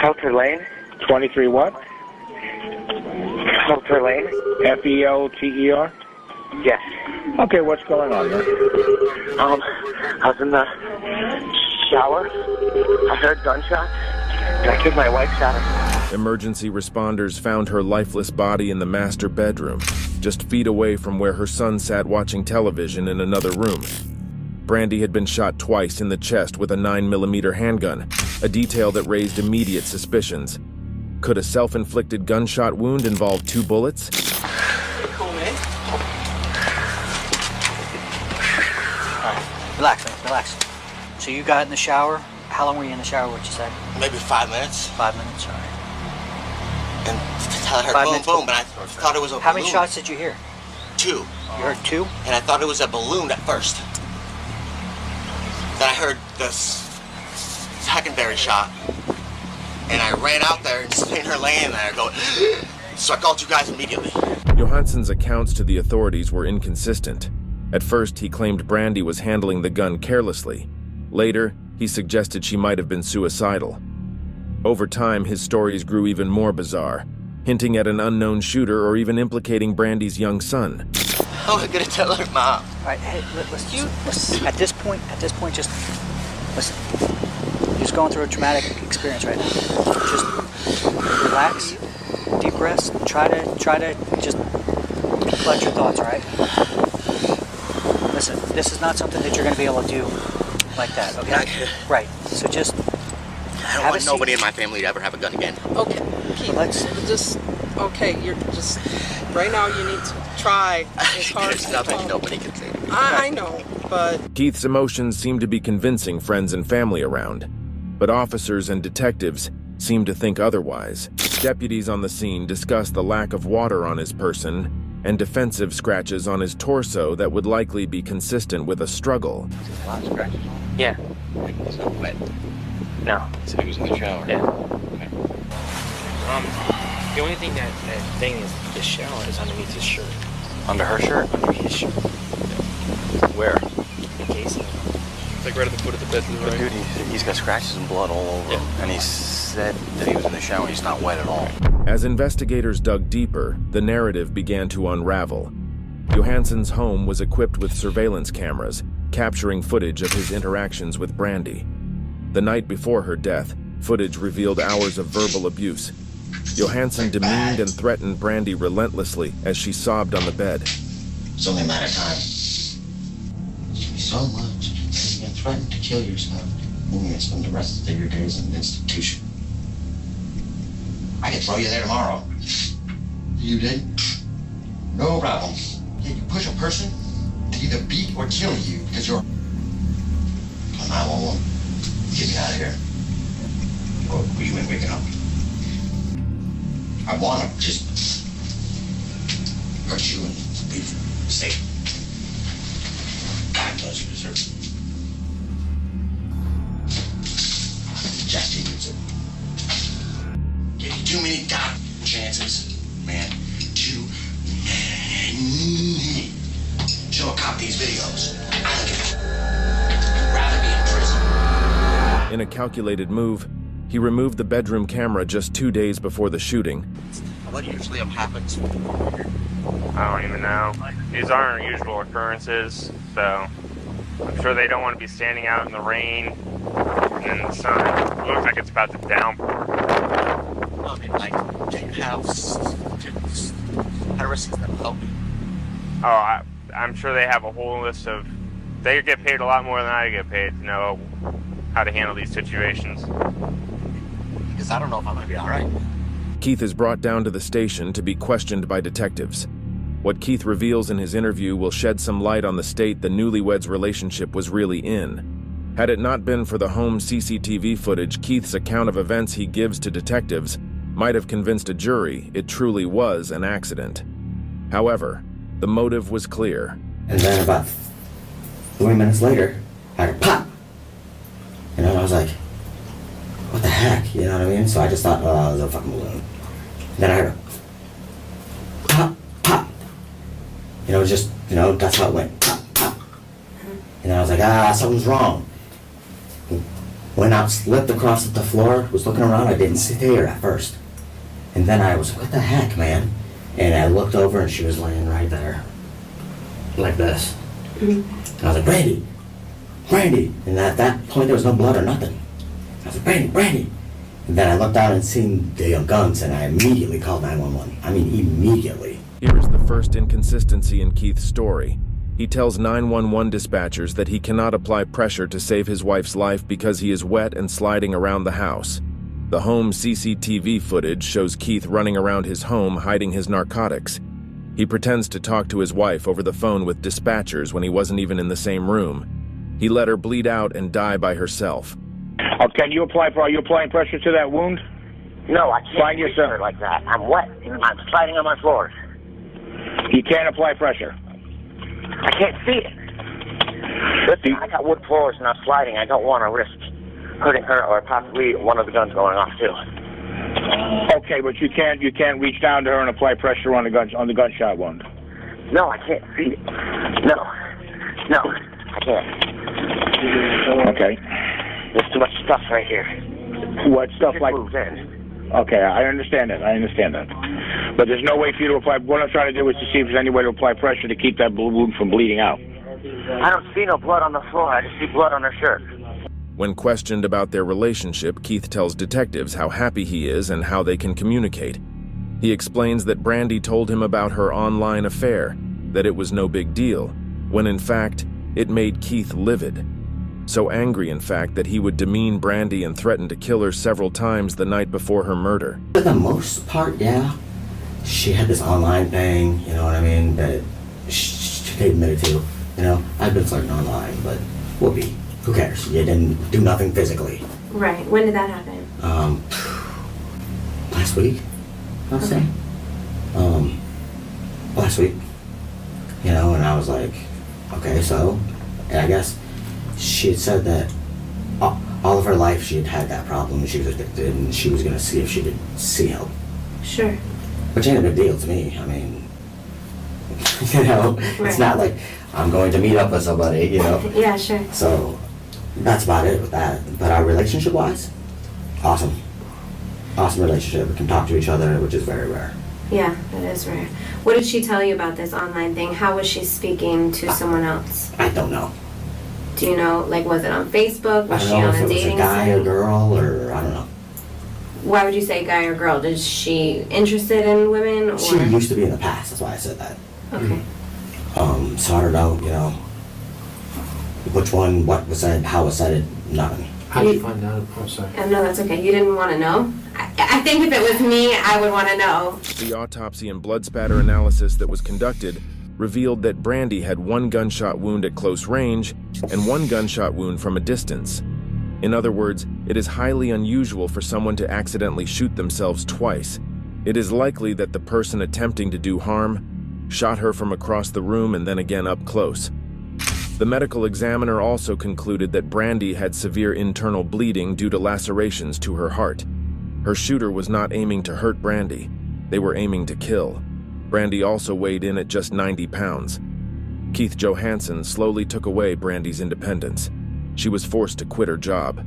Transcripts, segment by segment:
Felter Lane? 23 what? Felter Lane? Felter? Yes. Okay, what's going on there? I was in the shower. I heard gunshots, and I took my wife's shower. Emergency responders found her lifeless body in the master bedroom, just feet away from where her son sat watching television in another room. Brandy had been shot twice in the chest with a 9mm handgun, a detail that raised immediate suspicions. Could a self-inflicted gunshot wound involve 2 bullets? Cool, man. All right, relax. So you got in the shower. How long were you in the shower, what you said? Maybe 5 minutes. 5 minutes, all right. And I heard boom, boom, and I thought it was a balloon. How many shots did you hear? 2. You heard 2? And I thought it was a balloon at first. Then I heard the secondary shot. And I ran out there and seen her laying there going, so I called you guys immediately. Johansson's accounts to the authorities were inconsistent. At first, he claimed Brandy was handling the gun carelessly. Later, he suggested she might have been suicidal. Over time, his stories grew even more bizarre, hinting at an unknown shooter or even implicating Brandy's young son. How am I gonna tell her mom? All right, hey, listen. At this point, just listen. You're just going through a traumatic experience right now. Just relax, deep breaths. Try to just collect your thoughts, all right? Listen, this is not something that you're going to be able to do like that, okay? Right. So just I don't want nobody in my family to ever have a gun again. Okay, Keith, you're just, right now you need to try as hard as There's you nothing can. nobody can say to me. I know, but... Keith's emotions seemed to be convincing friends and family around, but officers and detectives seemed to think otherwise. Deputies on the scene discussed the lack of water on his person and defensive scratches on his torso that would likely be consistent with a struggle. A lot of scratches. Yeah. He's not wet. No. So he was in the shower. Yeah. Okay. The only thing that thing is the shower is underneath his shirt. Under her shirt? Under his shirt. Where? The casing. It's like right at the foot of the bed to the But right. dude, he's got scratches and blood all over him. And he said that he was in the shower. He's not wet at all. As investigators dug deeper, the narrative began to unravel. Johansson's home was equipped with surveillance cameras, capturing footage of his interactions with Brandy. The night before her death, footage revealed hours of verbal abuse. Johansson demeaned and threatened Brandy relentlessly as she sobbed on the bed. It's only a matter of time. So much. You threatened to kill yourself. You're going to spend the rest of your days in an institution. I could throw you there tomorrow. You did? No problem. Yeah, you push a person to either beat or kill you because you're... Call 911. Get me out of here. Or you ain't waking up. I want to just hurt you and be safe. God knows you deserve it. Just use it. Give you too many chances, man. Too many. Show a cop these videos. I don't give a shit. I'd rather be in prison. In a calculated move, he removed the bedroom camera just 2 days before the shooting. What usually happens? I don't even know. These aren't usual occurrences, so I'm sure they don't want to be standing out in the rain and in the sun. It looks like it's about to downpour. I mean, like, do you have heresies that help you? Oh, I'm sure they have a whole list of... They get paid a lot more than I get paid to know how to handle these situations. Because I don't know if I'm going to be all right. Keith is brought down to the station to be questioned by detectives. What Keith reveals in his interview will shed some light on the state the newlyweds' relationship was really in. Had it not been for the home CCTV footage, Keith's account of events he gives to detectives might have convinced a jury it truly was an accident. However, the motive was clear. And then about 3 minutes later, I heard pop. You know, and I was like, what the heck? You know what I mean? So I just thought, oh, it was a fucking balloon. Then I heard a pop, pop. You know, just, you know, that's how it went. Pop, pop. And I was like, something's wrong. Went out, slipped across the floor, was looking around. I didn't see her at first. And then I was like, what the heck, man? And I looked over and she was laying right there. Like this. Mm-hmm. And I was like, Brandy! Brandy! And at that point there was no blood or nothing. I was like, Brandy! Brandy! And then I looked out and seen the guns and I immediately called 911. I mean, immediately. Here is the first inconsistency in Keith's story. He tells 911 dispatchers that he cannot apply pressure to save his wife's life because he is wet and sliding around the house. The home CCTV footage shows Keith running around his home hiding his narcotics. He pretends to talk to his wife over the phone with dispatchers when he wasn't even in the same room. He let her bleed out and die by herself. Oh, are you applying pressure to that wound? No, I can't reach her like that. I'm wet and I'm sliding on my floors. You can't apply pressure. I can't see it. Listen, I got wood floors and I'm sliding. I don't want to risk hurting her or possibly one of the guns going off too. Okay, but you can't reach down to her and apply pressure on the gunshot wound. No, I can't see it. No, I can't. Okay. There's too much stuff right here. What stuff like? Moves in. Okay, I understand that. But there's no way for you to apply. What I'm trying to do is to see if there's any way to apply pressure to keep that wound from bleeding out. I don't see no blood on the floor. I just see blood on her shirt. When questioned about their relationship, Keith tells detectives how happy he is and how they can communicate. He explains that Brandy told him about her online affair, that it was no big deal, when in fact, it made Keith livid. So angry, in fact, that he would demean Brandy and threaten to kill her several times the night before her murder. For the most part, yeah. She had this online thing, you know what I mean, that she admitted to. You know, I've been flirting online, but whoopee. Who cares? You didn't do nothing physically. Right. When did that happen? Last week, I'll say. Last week. You know, and I was like, okay, so, and I guess she had said that all of her life she had had that problem and she was addicted and she was going to see if she could see help. Sure. Which ain't a big deal to me. I mean, you know, right. It's not like I'm going to meet up with somebody, you know. Yeah, sure. So, that's about it with that. But our relationship-wise, awesome. Awesome relationship. We can talk to each other, which is very rare. Yeah, that is rare. What did she tell you about this online thing? How was she speaking to someone else? I don't know. Do you know, like, was it on Facebook? Was she on a dating site? I don't know if it was a guy or girl, or I don't know. Why would you say guy or girl? Is she interested in women? Or? She used to be in the past, that's why I said that. Okay. So I don't know, you know, which one, what was said, how was said, nothing. How did you find out? I'm sorry. No, that's okay. You didn't want to know? I think if it was me, I would want to know. The autopsy and blood spatter analysis that was conducted revealed that Brandy had one gunshot wound at close range and one gunshot wound from a distance. In other words, it is highly unusual for someone to accidentally shoot themselves twice. It is likely that the person attempting to do harm shot her from across the room and then again up close. The medical examiner also concluded that Brandy had severe internal bleeding due to lacerations to her heart. Her shooter was not aiming to hurt Brandy. They were aiming to kill. Brandy also weighed in at just 90 pounds. Keith Johansson slowly took away Brandy's independence. She was forced to quit her job,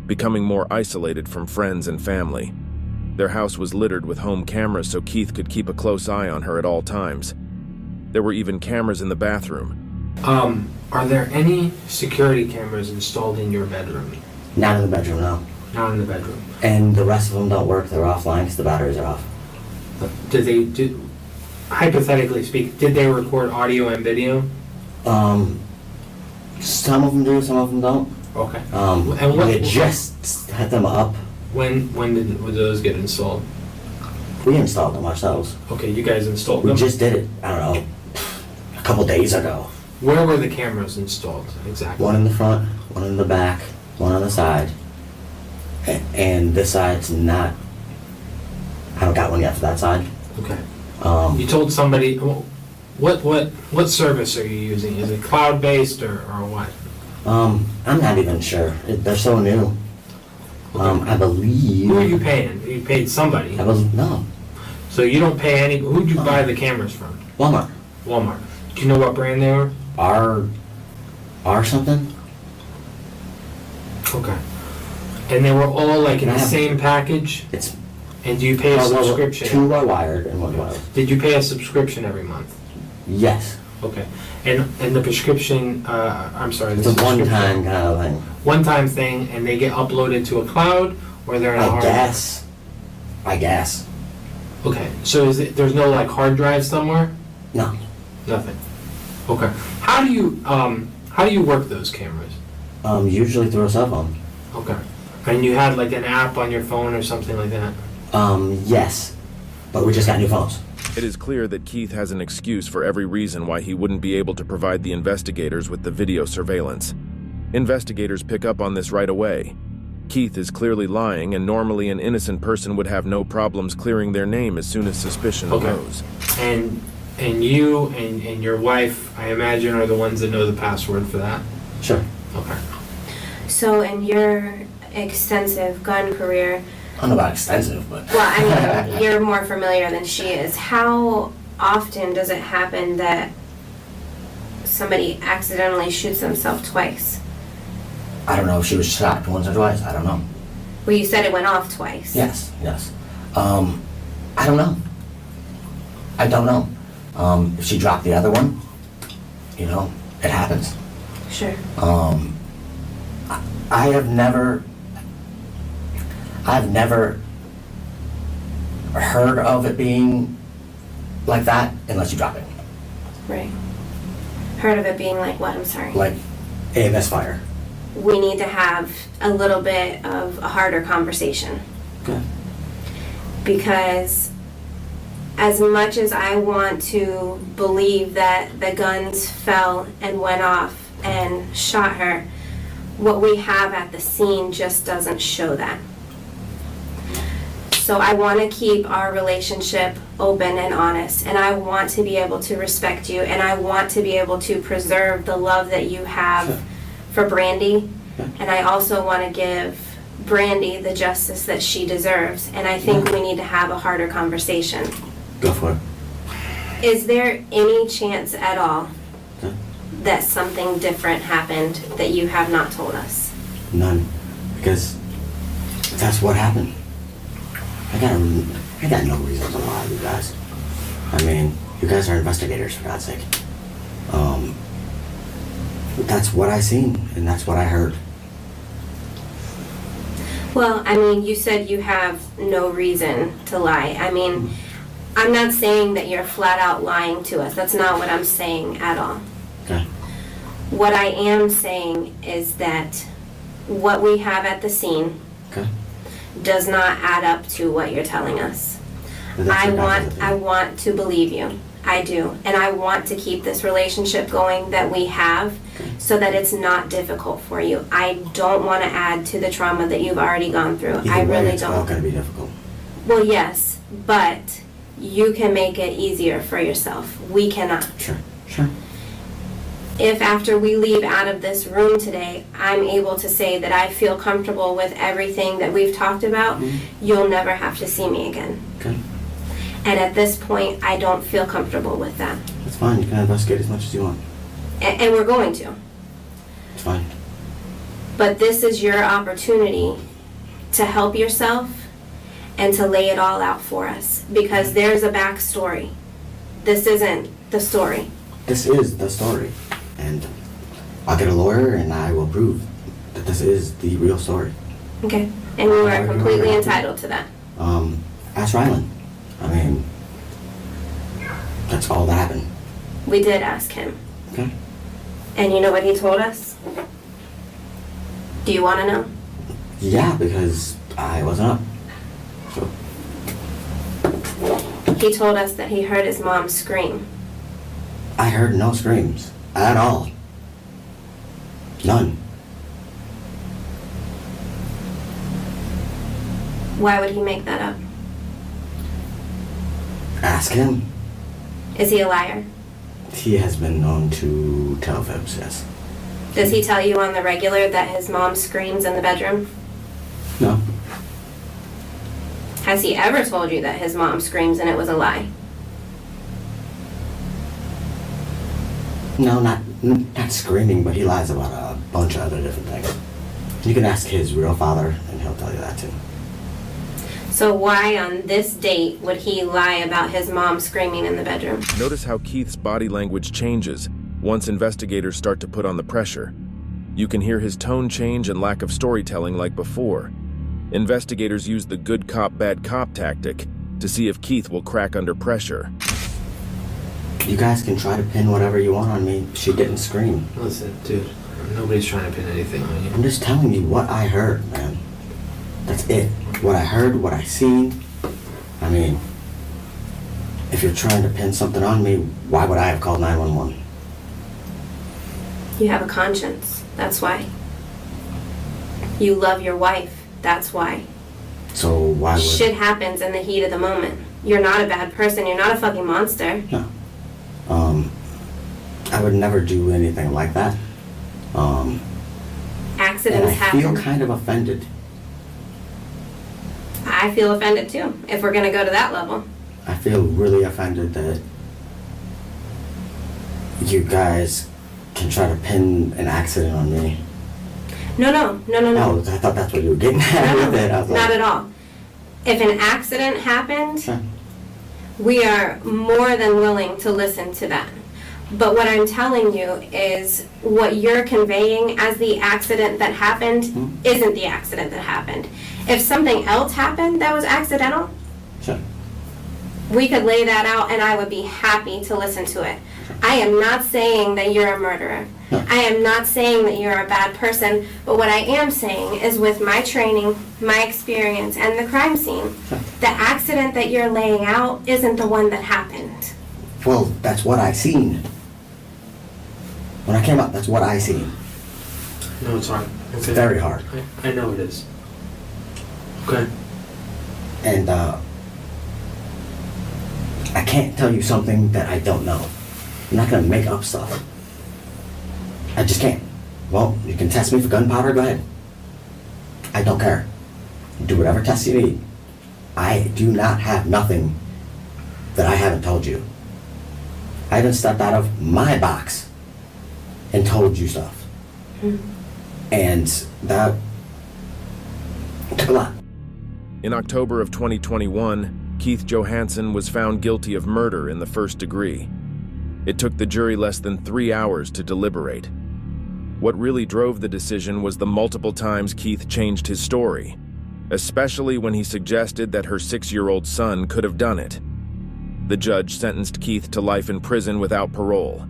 becoming more isolated from friends and family. Their house was littered with home cameras so Keith could keep a close eye on her at all times. There were even cameras in the bathroom. Are there any security cameras installed in your bedroom? Not in the bedroom, no. Not in the bedroom. And the rest of them don't work, they're offline because the batteries are off. Hypothetically speak, did they record audio and video? Some of them do, some of them don't. Okay. And we just had them up. When did those get installed? We installed them ourselves. Okay, you guys installed them? We just did it, I don't know, a couple days ago. Where were the cameras installed exactly? One in the front, one in the back, one on the side. And this side's not, I haven't got one yet for that side. Okay. You told somebody, what service are you using? Is it cloud-based or what? I'm not even sure. They're so new. Okay. I believe... Who are you paying? You paid somebody? No. So you don't pay any... Who'd you buy the cameras from? Walmart. Walmart. Do you know what brand they were? R something? Okay. And they were all like in And I the have- same package? It's And do you pay a well, subscription? 2 are wired and 1 wireless. Did you pay a subscription every month? Yes. Okay. And the prescription, I'm sorry, the It's a subscription- one-time kind of thing. One-time thing, and they get uploaded to a cloud, or they're in a hard I guess. Okay, so there's no like hard drive somewhere? No. Nothing. Okay. How do you work those cameras? Usually through a cell phone. Okay. And you had like an app on your phone or something like that? Yes. But we just got new phones. It is clear that Keith has an excuse for every reason why he wouldn't be able to provide the investigators with the video surveillance. Investigators pick up on this right away. Keith is clearly lying, and normally an innocent person would have no problems clearing their name as soon as suspicion arose. And you and your wife, I imagine, are the ones that know the password for that? Sure. Okay. So in your extensive gun career, I don't know about extensive, but... well, I mean, you're more familiar than she is. How often does it happen that somebody accidentally shoots themselves twice? I don't know if she was shot once or twice. I don't know. Well, you said it went off twice. Yes. I don't know. I don't know. If she dropped the other one, it happens. Sure. I've never heard of it being like that unless you drop it. Right. Heard of it being like what? I'm sorry. Like AMS fire. We need to have a little bit of a harder conversation. Okay. Because as much as I want to believe that the guns fell and went off and shot her, what we have at the scene just doesn't show that. So I want to keep our relationship open and honest, and I want to be able to respect you, and I want to be able to preserve the love that you have for Brandy, and I also want to give Brandy the justice that she deserves, and I think we need to have a harder conversation. Go for it. Is there any chance at all that something different happened that you have not told us? None. Because that's what happened. I got no reason to lie to you guys. I mean, you guys are investigators, for God's sake. That's what I seen, and that's what I heard. Well, I mean, you said you have no reason to lie. I mean, I'm not saying that you're flat out lying to us. That's not what I'm saying at all. Okay. What I am saying is that what we have at the scene does not add up to what you're telling us. I want to believe you. I do. And I want to keep this relationship going that we have so that it's not difficult for you. I don't want to add to the trauma that you've already gone through. I really It's all don't. going to be difficult. Well, yes, but you can make it easier for yourself. We cannot. Sure. If after we leave out of this room today, I'm able to say that I feel comfortable with everything that we've talked about, you'll never have to see me again. Okay. And at this point, I don't feel comfortable with that. That's fine. You can investigate as much as you want. And we're going to. It's fine. But this is your opportunity to help yourself and to lay it all out for us. Because there's a backstory. This isn't the story. This is the story. And I'll get a lawyer and I will prove that this is the real story. Okay. And you are completely entitled to that. Ask Ryland. I mean, that's all that happened. We did ask him. Okay. And you know what he told us? Do you want to know? Yeah, because I wasn't up. So, He told us that he heard his mom scream. I heard no screams. At all. None. Why would he make that up? Ask him. Is he a liar? He has been known to tell fibs, yes. Does he tell you on the regular that his mom screams in the bedroom? No. Has he ever told you that his mom screams and it was a lie? No, not screaming, but he lies about a bunch of other different things. You can ask his real father, and he'll tell you that too. So why on this date would he lie about his mom screaming in the bedroom? Notice how Keith's body language changes once investigators start to put on the pressure. You can hear his tone change and lack of storytelling like before. Investigators use the good cop, bad cop tactic to see if Keith will crack under pressure. You guys can try to pin whatever you want on me. She didn't scream. Listen, dude, nobody's trying to pin anything on you. I'm just telling you what I heard, man. That's it. What I heard, what I seen. I mean, if you're trying to pin something on me, why would I have called 911? You have a conscience. That's why. You love your wife. That's why. So why would... Shit happens in the heat of the moment. You're not a bad person. You're not a fucking monster. No. I would never do anything like that. Accidents happen. I feel kind of offended. I feel offended too, if we're gonna go to that level. I feel really offended that you guys can try to pin an accident on me. No. Oh, I thought that's what you were getting at with it. I was like, not at all. If an accident happened, we are more than willing to listen to that. But what I'm telling you is what you're conveying as the accident that happened isn't the accident that happened. If something else happened that was accidental, we could lay that out and I would be happy to listen to it. I am not saying that you're a murderer. I am not saying that you're a bad person, but what I am saying is with my training, my experience, and the crime scene, the accident that you're laying out isn't the one that happened. Well, that's what I seen. When I came up, that's what I seen. No, it's hard. It's very hard. I know it is. Okay. And, I can't tell you something that I don't know. I'm not gonna make up stuff. I just can't. Well, you can test me for gunpowder, go ahead. I don't care. Do whatever tests you need. I do not have nothing that I haven't told you. I haven't stepped out of my box and told you stuff. And that took a lot. In October of 2021, Keith Johansson was found guilty of murder in the first degree. It took the jury less than 3 hours to deliberate. What really drove the decision was the multiple times Keith changed his story, especially when he suggested that her 6-year-old son could have done it. The judge sentenced Keith to life in prison without parole,